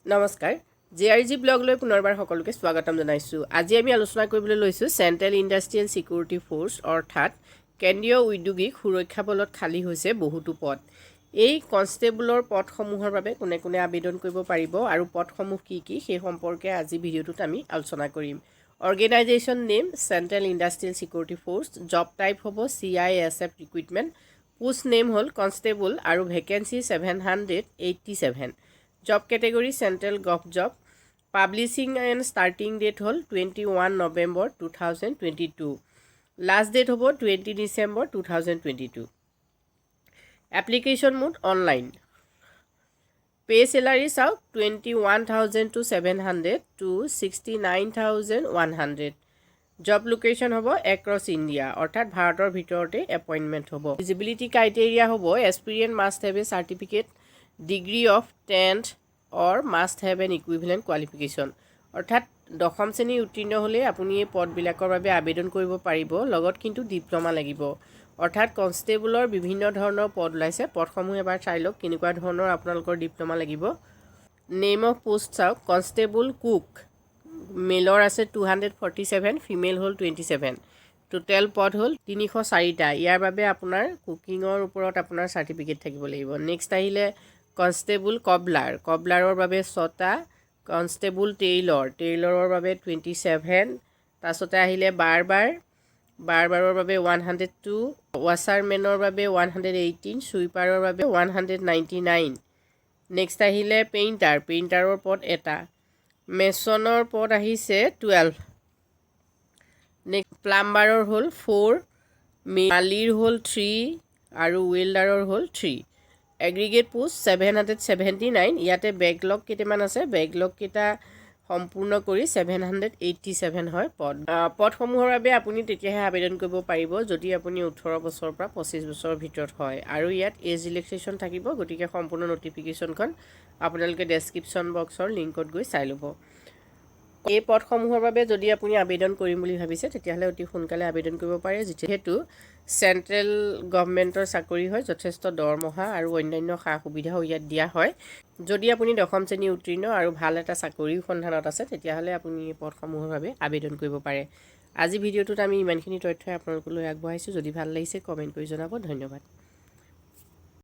নমস্কাৰ জেআৰজি ব্লগলৈ পুনৰবাৰ সকলোকে স্বাগতম জনাইছোঁ। আজি আমি আলোচনা কৰিবলৈ লৈছোঁ চেণ্ট্ৰেল ইণ্ডাষ্ট্ৰিয়েল ছিকিউৰিটি ফ'ৰ্চ অৰ্থাৎ কেন্দ্ৰীয় ঔদ্যোগিক সুৰক্ষা বলত খালী হৈছে বহুতো পদ। এই কনষ্টেবলৰ পদসমূহৰ বাবে কোনে কোনে আবেদন কৰিব পাৰিব আৰু পদসমূহ কি কি সেই সম্পৰ্কে আজি ভিডিঅ'টোত আমি আলোচনা কৰিম। Organisation name central industrial security force, job type হ'ব CISF Recruitment, পোষ্ট নেম হ'ল কনষ্টেবল আৰু vacancy 787। Job category central gov job, publishing and starting date হ'ল 21 নৱেম্বৰ 2022, লাষ্ট ডেট হ'ব 20 December 2022। Application mode online. Pay salary চাওক 21,700 to 69,100। Job location হ'ব across India অৰ্থাৎ ভাৰতৰ ভিতৰতে এপইণ্টমেণ্ট হ'ব। এলিজিবিলিটি ক্ৰাইটেৰিয়া হ'ব experience must have a certificate, degree of 10th or must have an equivalent qualification। অৰ্থাৎ দশম শ্ৰেণী উত্তীৰ্ণ হ'লে আপুনি এই পদবিলাকৰ বাবে আবেদন কৰিব পাৰিব, লগত কিন্তু ডিপ্ল'মা লাগিব। অৰ্থাৎ কনষ্টেবলৰ বিভিন্ন ধৰণৰ পদ ওলাইছে, পদসমূহ এবাৰ চাই লওক কেনেকুৱা ধৰণৰ আপোনালোকৰ ডিপ্ল'মা লাগিব। নেম অফ পোষ্ট চাওক কনষ্টেবল কুক, মেলৰ আছে 247, ফিমেল হ'ল 27। টোটেল পদ হ'ল 304টা। ইয়াৰ বাবে আপোনাৰ কুকিঙৰ ওপৰত আপোনাৰ চাৰ্টিফিকেট থাকিব লাগিব। নেক্সট আহিলে কনষ্টেবল কবলাৰ, কবলাৰৰ বাবে 6টা। কনষ্টেবল টেইলৰৰ বাবে 27। তাৰপিছতে আহিলে বাৰবাৰৰ বাবে 102, ৱাছাৰমেনৰ বাবে 118, চুইপাৰৰ বাবে 199। নেক্সট আহিলে পেইণ্টাৰৰ পদ এটা। মেছনৰ পদ আহিছে 12। নেক্সট প্লাম্বাৰৰ হ'ল 4, মালিৰ হ'ল 3 আৰু ৱেল্ডাৰৰ হ'ল 3। Aggregate post 779। ইয়াতে বেকলগ কেইটামান আছে, বেকলগ কেইটা সম্পূৰ্ণ কৰি 787 হয় পদসমূহৰ বাবে আপুনি তেতিয়াহে আবেদন কৰিব পাৰিব যদি আপুনি 18 বছৰৰ পৰা 25 বছৰৰ ভিতৰত হয়, আৰু ইয়াত এজ ৰিলেক্সেশ্যন থাকিব। গতিকে সম্পূৰ্ণ নটিফিকেশ্যনখন আপোনালোকে ডেছক্ৰিপশ্যন বক্সৰ লিংকত গৈ চাই ল'ব। এই পদসমূহৰ বাবে যদি আপুনি আবেদন কৰিম বুলি ভাবিছে তেতিয়াহ'লে অতি সোনকালে আবেদন কৰিব পাৰে, যিহেতু চেণ্ট্ৰেল গভমেণ্টৰ চাকৰি হয়, যথেষ্ট দৰমহা আৰু অন্যান্য সা সুবিধাও ইয়াত দিয়া হয়। যদি আপুনি দশম শ্ৰেণী উত্তীৰ্ণ আৰু ভাল এটা চাকৰিৰ সন্ধানত আছে তেতিয়াহ'লে আপুনি এই পদসমূহৰ বাবে আবেদন কৰিব পাৰে। আজি ভিডিঅ'টোত আমি ইমানখিনি তথ্যই আপোনালোকলৈ আগবঢ়াইছোঁ। যদি ভাল লাগিছে কমেণ্ট কৰি জনাব। ধন্যবাদ।